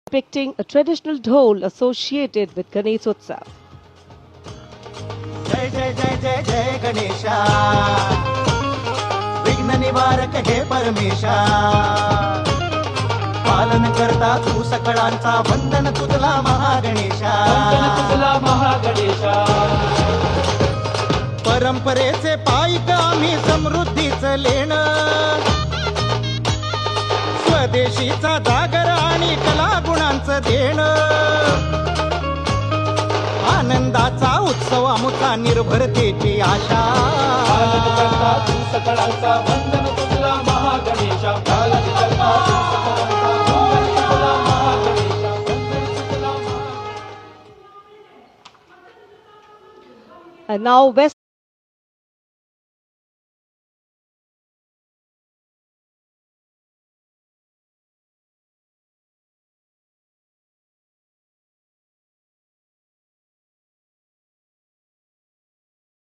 depicting a traditional dhol associated with Ganeshotsav. जय जय जय जय जय गणेशा, विघ्न निवारक हे परमेशा, पालन करता तू सकळांचा, वंदन तुझला महागणेशा, परंपरेचे पायिक आम्ही समृद्धीचं लेणं, स्वदेशीचा जागर आणि कला गुणांचं देणं, आनंदाचा उत्सव आमुचा, निर्भरतेची आशा, And now West